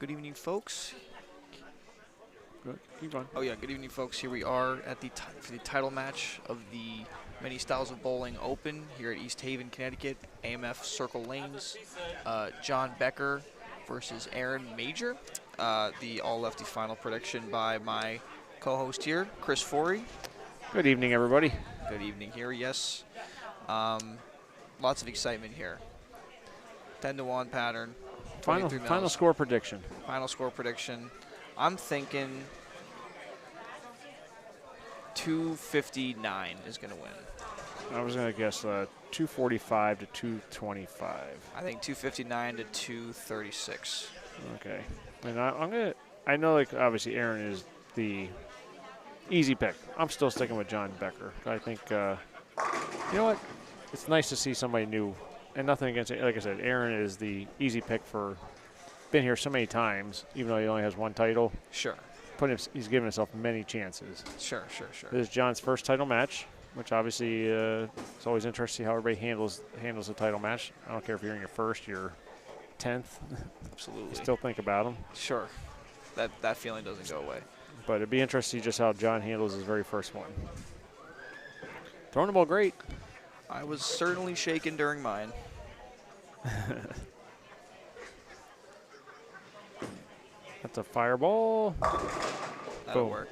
Good evening, folks. Good. Keep on. Oh yeah, good evening, folks. Here we are at for the title match of the Many Styles of Bowling Open here at East Haven, Connecticut. AMF Circle Lanes. John Becker versus Aaron Major. The all-lefty final prediction by my co-host here, Chris Forey. Good evening, everybody. Good evening here. Yes. Lots of excitement here. 10-1 pattern. Final score prediction. Final score prediction. I'm thinking 259 is going to win. I was going to guess 245 to 225. I think 259 to 236. Okay. And I know, like, obviously Aaron is the easy pick. I'm still sticking with John Becker. I think, you know what? It's nice to see somebody new. And nothing against it. Like I said, Aaron is the easy pick for been here so many times, even though he only has one title. Sure. He's given himself many chances. Sure. This is John's first title match, which obviously it's always interesting to see how everybody handles a title match. I don't care if you're in your first, your 10th. Absolutely. You still think about them. Sure. That feeling doesn't go away. But it'd be interesting to see just how John handles his very first one. Throwing the ball great. I was certainly shaken during mine. That's a fireball. That'll work.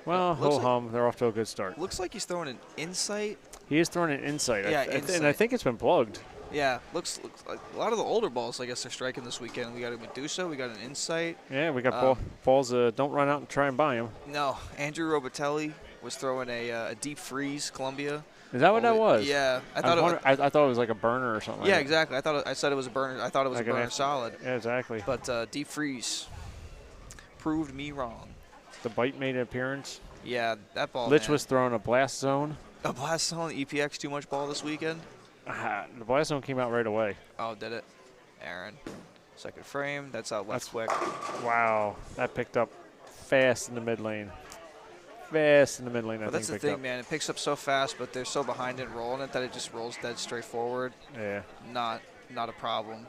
Well, ho-hum. They're off to a good start. Looks like he's throwing an insight. He is throwing an insight. Yeah, and I think it's been plugged. Yeah, looks like a lot of the older balls, I guess, they're striking this weekend. We got a Medusa, we got an insight. Yeah, we got balls. Don't run out and try and buy them. No, Andrew Robitelli was throwing a deep freeze Columbia. Is that what that was? Yeah, I thought it was like a burner or something. Yeah, like exactly. I said it was a burner. I thought it was like a burner solid. Yeah, exactly. But deep freeze proved me wrong. The bite made an appearance. Yeah, that ball. Litch was throwing a blast zone. A blast zone, EPX too much ball this weekend. The blast zone came out right away. Oh, did it? Aaron, second frame. That's out left quick. Wow, that picked up fast in the mid lane. Fast in the mid lane. But that's the thing, man. It picks up so fast, but they're so behind it rolling it that it just rolls dead straight forward. Yeah. Not a problem.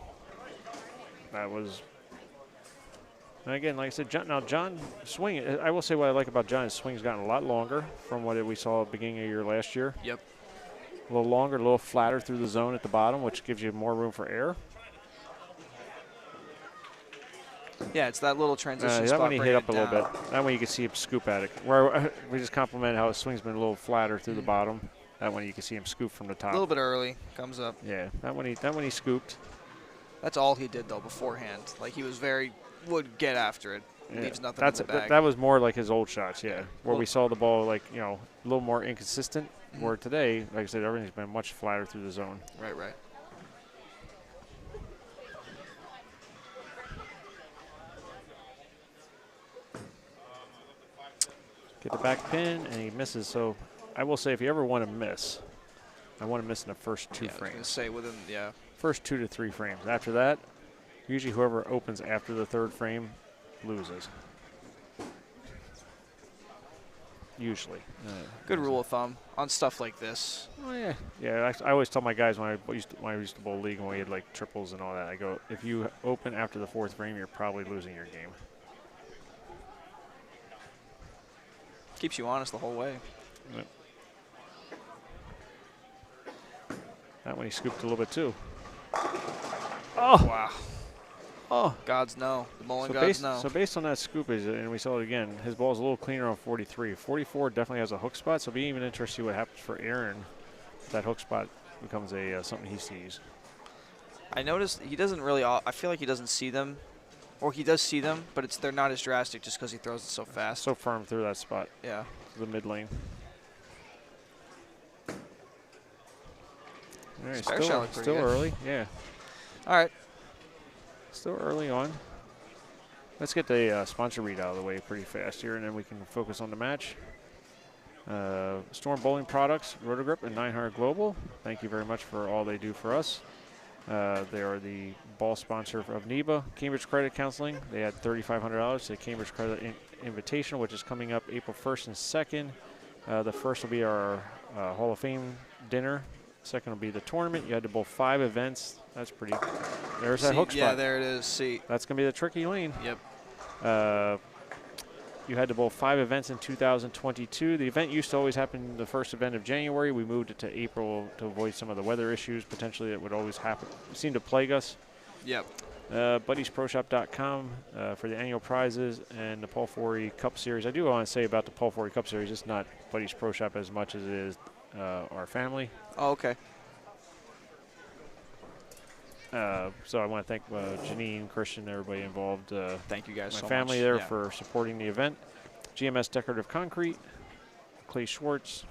That was. And again, like I said, John swing. I will say what I like about John is swing's gotten a lot longer from what we saw at the beginning of the year last year. Yep. A little longer, a little flatter through the zone at the bottom, which gives you more room for air. Yeah, it's that little transition that spot. That one he hit up a little bit. That one you can see him scoop at it. Where we just complimented how his swing's been a little flatter through the bottom. That one you can see him scoop from the top. A little bit early, comes up. Yeah, that one he scooped. That's all he did though beforehand. Like he was would get after it. Yeah. Leaves nothing in the bag. That was more like his old shots, yeah. Where we saw the ball a little more inconsistent. Where today, like I said, everything's been much flatter through the zone. Right. Get the back pin, and he misses. So I will say, if you ever want to miss, I want to miss in the first two frames. I was going to say within, first 2 to 3 frames. After that, usually whoever opens after the third frame loses. Usually. Good rule of thumb on stuff like this. Oh, yeah. Yeah, I always tell my guys when I used to bowl league and we had like triples and all that, I go, if you open after the fourth frame, you're probably losing your game. Keeps you honest the whole way. Yep. That one he scooped a little bit too. Oh! Wow. Oh. Gods know. The bowling gods know. So based on that scoopage, and we saw it again, his ball's a little cleaner on 43. 44 definitely has a hook spot, so it'll be even interesting to see what happens for Aaron if that hook spot becomes something he sees. I noticed he doesn't really, I feel like he doesn't see them. Or he does see them, but they're not as drastic just because he throws it so fast. So firm through that spot. Yeah. The mid lane. All right, still early. Yeah. All right. Still early on. Let's get the sponsor read out of the way pretty fast here, and then we can focus on the match. Storm Bowling Products, Rotogrip, and 900 Global. Thank you very much for all they do for us. They are the ball sponsor of NEBA, Cambridge Credit Counseling. They had $3,500 to the Cambridge Credit Invitational, which is coming up April 1st and 2nd. The first will be our Hall of Fame dinner. Second will be the tournament. You had to bowl 5 events. That's pretty There's that hook spot. Yeah, there it is. See. That's going to be the tricky lane. Yep. You had to bowl 5 events in 2022. The event used to always happen the first event of January. We moved it to April to avoid some of the weather issues potentially that would always happen. Seem to plague us. Yep. BuddiesProShop.com for the annual prizes and the Paul Forey Cup Series. I do want to say about the Paul Forey Cup Series, it's not Buddies Pro Shop as much as it is our family. Oh, okay. So I want to thank Janine, Christian, everybody involved. Thank you guys so much. My family there for supporting the event. GMS Decorative Concrete, Clay Schwartz.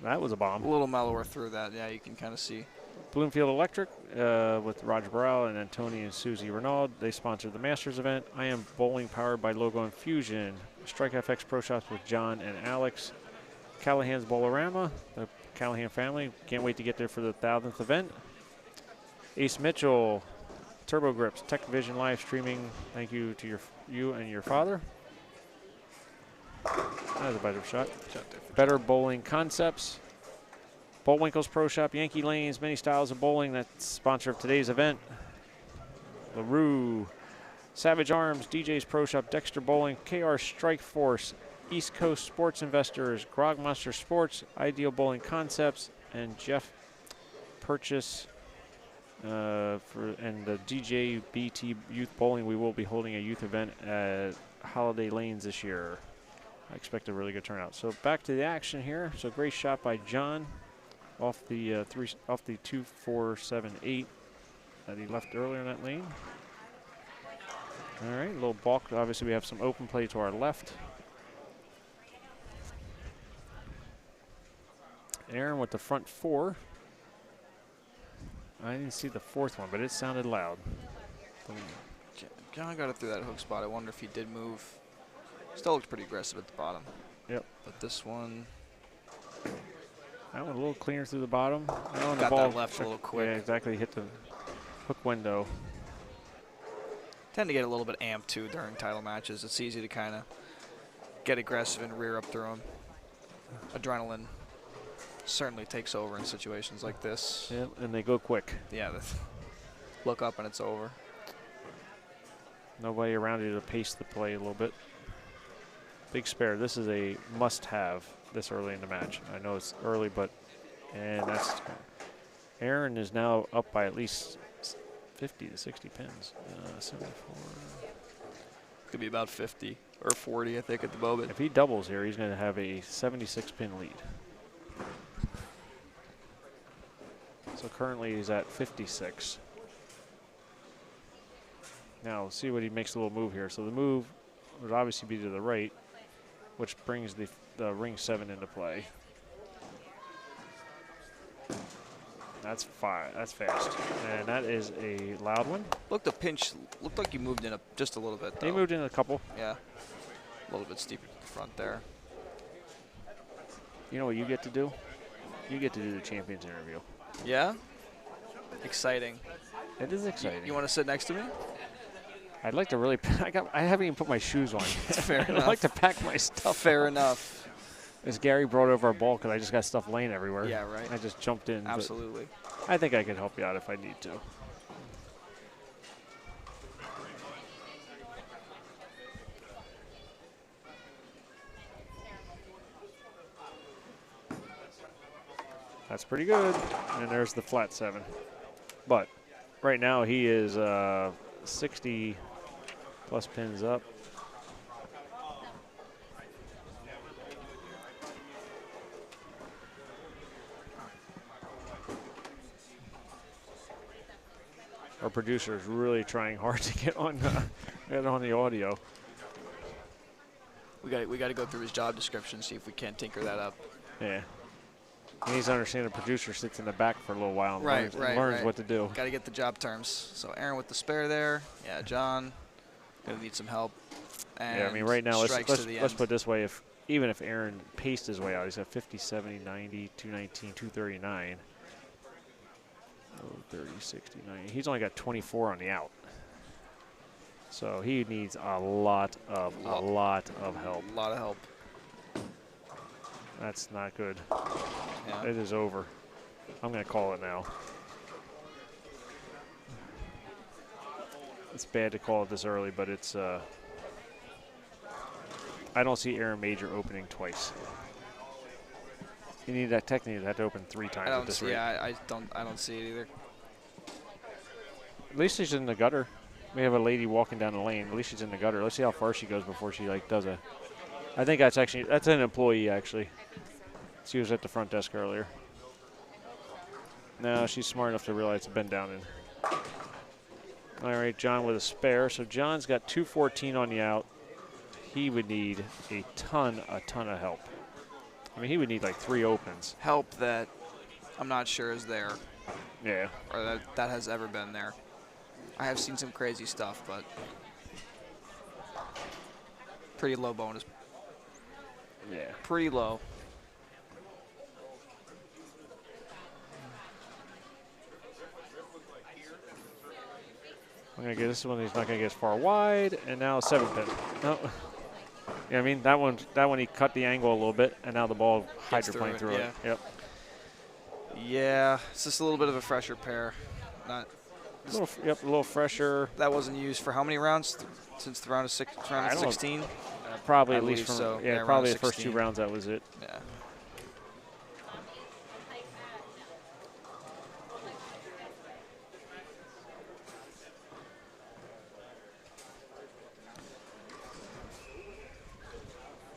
That was a bomb. A little mellower through that. Yeah, you can kind of see. Bloomfield Electric with Roger Burrell and Antoni and Susie Renaud. They sponsored the Masters event. I Am Bowling powered by Logo Infusion. Strike FX Pro Shops with John and Alex. Callahan's Bowlerama, the Callahan family. Can't wait to get there for the 1000th event. Ace Mitchell, Turbo Grips, TechVision live streaming. Thank you to you and your father. That was a better shot. Better Bowling Concepts. Bullwinkle's Pro Shop, Yankee Lanes, many styles of bowling. That's sponsor of today's event. LaRue, Savage Arms, DJ's Pro Shop, Dexter Bowling, KR Strike Force, East Coast Sports Investors, Grogmaster Sports, Ideal Bowling Concepts, and Jeff Purchase and the DJ BT Youth Bowling. We will be holding a youth event at Holiday Lanes this year. I expect a really good turnout. So back to the action here. So great shot by John off the 2-4-7-8 that he left earlier in that lane. All right, a little balk. Obviously, we have some open play to our left. Aaron with the front 4. I didn't see the 4th one, but it sounded loud. John got it through that hook spot. I wonder if he did move. Still looked pretty aggressive at the bottom. Yep. But this one. That one a little cleaner through the bottom. Got the ball that left a little quick. Yeah, exactly. Hit the hook window. Tend to get a little bit amped too during title matches. It's easy to kind of get aggressive and rear up through them. Adrenaline certainly takes over in situations like this. Yeah, and they go quick. Yeah, look up and it's over. Nobody around you to pace the play a little bit. Big spare. This is a must-have this early in the match. I know it's early, but that's Aaron is now up by at least 50 to 60 pins. 74. Could be about 50 or 40, I think, at the moment. If he doubles here, he's going to have a 76-pin lead. So currently he's at 56. Now we'll see what he makes a little move here. So the move would obviously be to the right, which brings the ring 7 into play. That's that's fast. And that is a loud one. Looked like you moved in just a little bit, though. He moved in a couple. Yeah. A little bit steeper to the front there. You know what you get to do? You get to do the champions interview. Yeah? Exciting. It is exciting. You want to sit next to me? I'd like to really. I haven't even put my shoes on. Fair enough. I'd like to pack my stuff. Fair enough. As Gary brought over a ball because I just got stuff laying everywhere. Yeah, right. I just jumped in. Absolutely. I think I could help you out if I need to. That's pretty good. And there's the flat 7. But right now he is 60 plus pins up. Our producer is really trying hard to get on the audio. We got to go through his job description, see if we can't tinker that up. Yeah. He needs to understand the producer sits in the back for a little while and learns what to do. Got to get the job terms. So Aaron with the spare there. Yeah, John gonna need some help. And yeah, I mean right now let's put it this way: even if Aaron paced his way out, he's got 50, 70, 90, 219, 239. 30, 60, 90. He's only got 24 on the out. So he needs a lot of help. A lot of help. That's not good. Yeah. It is over. I'm going to call it now. It's bad to call it this early, but it's I don't see Aaron Major opening twice. You need that technically have to open 3 times at this rate. Yeah, I don't see it either. At least she's in the gutter. We have a lady walking down the lane. At least she's in the gutter. Let's see how far she goes before she does a. I think that's an employee actually. She was at the front desk earlier. No, she's smart enough to realize to bend down in. All right, John with a spare. So John's got 214 on the out. He would need a ton of help. I mean, he would need like 3 opens. Help that I'm not sure is there. Yeah. Or that has ever been there. I have seen some crazy stuff, but pretty low bonus. Yeah. Pretty low. I'm going to get this one. He's not going to get as far wide. And now a 7-pin. No. Yeah, I mean, that one he cut the angle a little bit, and now the ball hydroplaned through it. Yep. Yeah, it's just a little bit of a fresher pair. Not. A little fresher. That wasn't used for how many rounds? Since the round of 16? Probably at least from so. Yeah, probably the first 2 rounds. That was it. Yeah.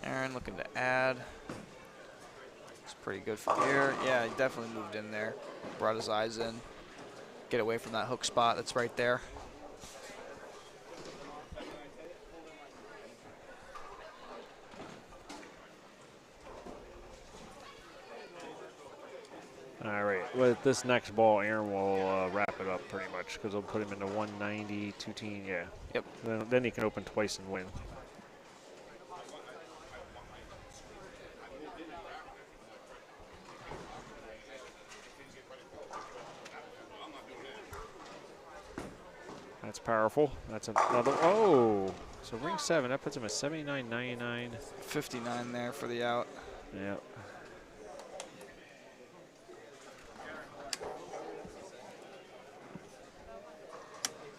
Aaron looking to add. It's pretty good from here. Yeah, he definitely moved in there. Brought his eyes in. Get away from that hook spot that's right there. All right. With this next ball, Aaron will wrap it up pretty much because he'll put him into 190, 210. Yeah. Yep. Then he can open twice and win. That's powerful. That's another. Oh, so ring 7. That puts him at 79.99. 59 there for the out. Yeah.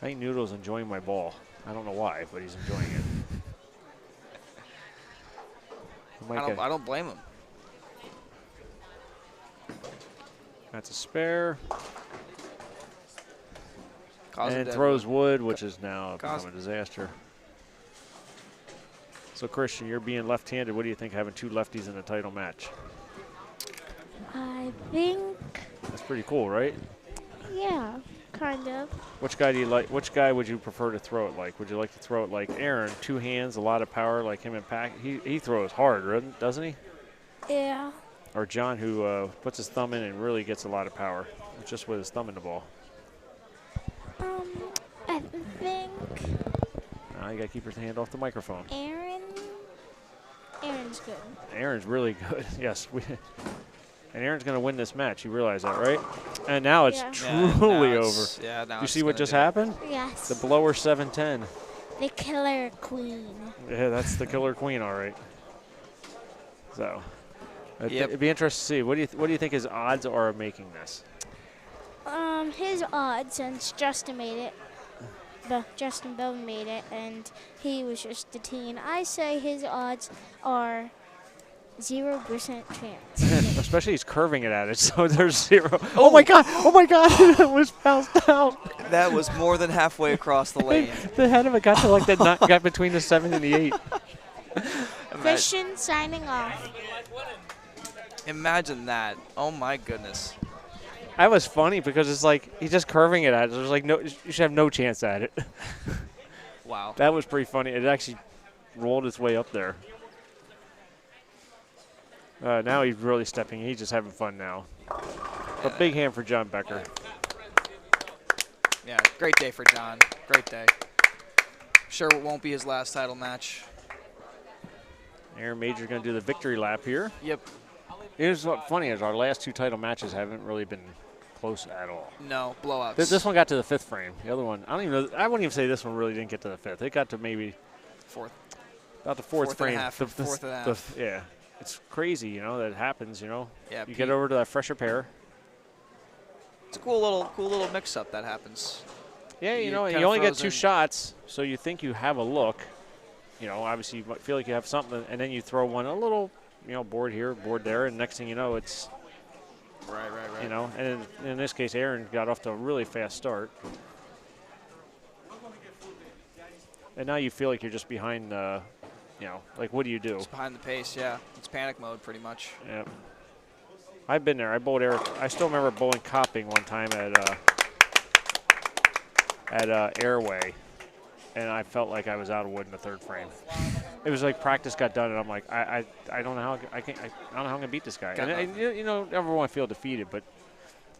I think Noodle's enjoying my ball. I don't know why, but he's enjoying it. I don't blame him. That's a spare. And throws wood, which is now become a disaster. So, Christian, you're being left-handed. What do you think having 2 lefties in a title match? I think. That's pretty cool, right? Yeah, kind of. Which guy do you like? Which guy would you prefer to throw it like? Would you like to throw it like Aaron, 2 hands, a lot of power, like him and Pack? He throws hard, doesn't he? Yeah. Or John, who puts his thumb in and really gets a lot of power, just with his thumb in the ball. I think. Now you gotta keep your hand off the microphone. Aaron's good. Aaron's really good. Yes, and Aaron's gonna win this match. You realize that, right? And now it's truly over. Yeah, now you see what just happened? Yes. The blower 7-10. The killer queen. Yeah, that's the killer queen, all right. So, yep. It'd be interesting to see. What do you think his odds are of making this? His odds, since Justin made it, Justin Bowman made it, and he was just a teen. I say his odds are 0% chance. Especially he's curving it at it, so there's 0. Oh my God! Oh my God! It was bounced out. That was more than halfway across the lane. The head of it got to like that. Got between the 7 and the 8. Christian signing off. Imagine that. Oh my goodness. That was funny because it's like he's just curving it at it. There's like no, you should have no chance at it. Wow. That was pretty funny. It actually rolled its way up there. Now he's really stepping. He's just having fun now. A big hand for John Becker. Yeah, great day for John. Great day. Sure it won't be his last title match. Aaron Major going to do the victory lap here. Yep. Here's what's funny is our last 2 title matches haven't really been close at all. No, blowouts. This one got to the 5th frame. The other one, I don't even know. I wouldn't even say this one really didn't get to the 5th. It got to maybe 4th. About the 4th frame. Fourth and a half. Yeah. It's crazy, that it happens, Yeah. You get over to that fresher pair. It's a cool little mix-up that happens. Yeah, you know, and kinda you only get throws 2 in- shots, so you think you have a look. You know, obviously you might feel like you have something, and then you throw one a little, you know, board here, board there, and next thing you know, it's, Right. you know, and in this case, Aaron got off to a really fast start. And now you feel like you're just behind, you know, like what do you do? It's behind the pace, yeah. It's panic mode pretty much. Yeah. I've been there. I bowled Eric. I still remember bowling Copping one time at Airway, and I felt like I was out of wood in the 3rd frame. It was like practice got done, and I'm like, I don't know how I don't know how I'm gonna beat this guy. And you know, never want to feel defeated, but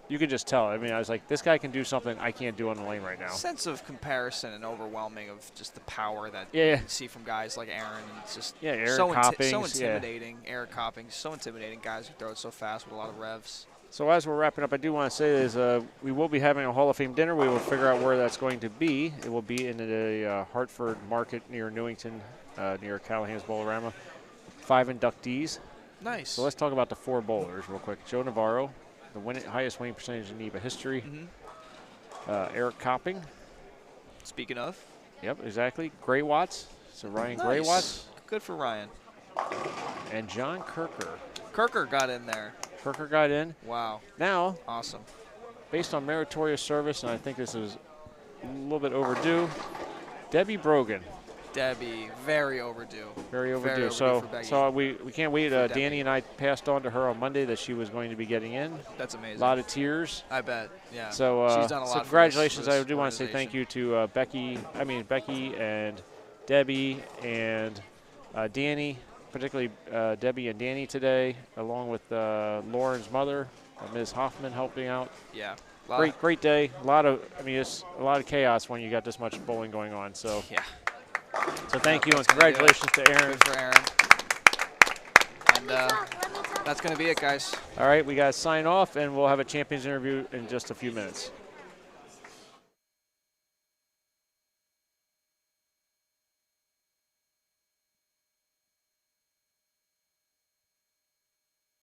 you could just tell. I mean, I was like, this guy can do something I can't do on the lane right now. Sense of comparison and overwhelming of just the power that Yeah. you can see from guys like Aaron. And it's just Eric so Coppings, intimidating. Eric Copping, so intimidating. Guys who throw it so fast with a lot of revs. So as we're wrapping up, I do want to say is we will be having a Hall of Fame dinner. We will figure out where that's going to be. It will be in the Hartford Market near Newington, near Callahan's Bowlerama. 5 inductees. Nice. So let's talk about the 4 bowlers real quick. Joe Navarro, the highest winning percentage in NEBA history. Eric Copping. Speaking of. Yep, exactly. Gray Watts. So Ryan Gray Watts. Good for Ryan. And John Kirker. Kirker got in there. Kirker got in. Wow. Now, awesome. Based on meritorious service, and I think this is a little bit overdue, Debbie Brogan. Debbie, very overdue. Very overdue. So we can't wait. Danny and I passed on to her on Monday that she was going to be getting in. That's amazing. A lot of tears. I bet. Yeah. So she's done a lot. So congratulations. I do want to say thank you to Becky and Debbie and Danny, particularly Debbie and Danny today, along with Lauren's mother, Ms. Hoffman, helping out. Yeah. Great day. It's a lot of chaos when you got this much bowling going on. So yeah. So thank you and congratulations to Aaron. Good for Aaron. And that's going to be it, guys. All right, we got to sign off, and we'll have a champions interview in just a few minutes.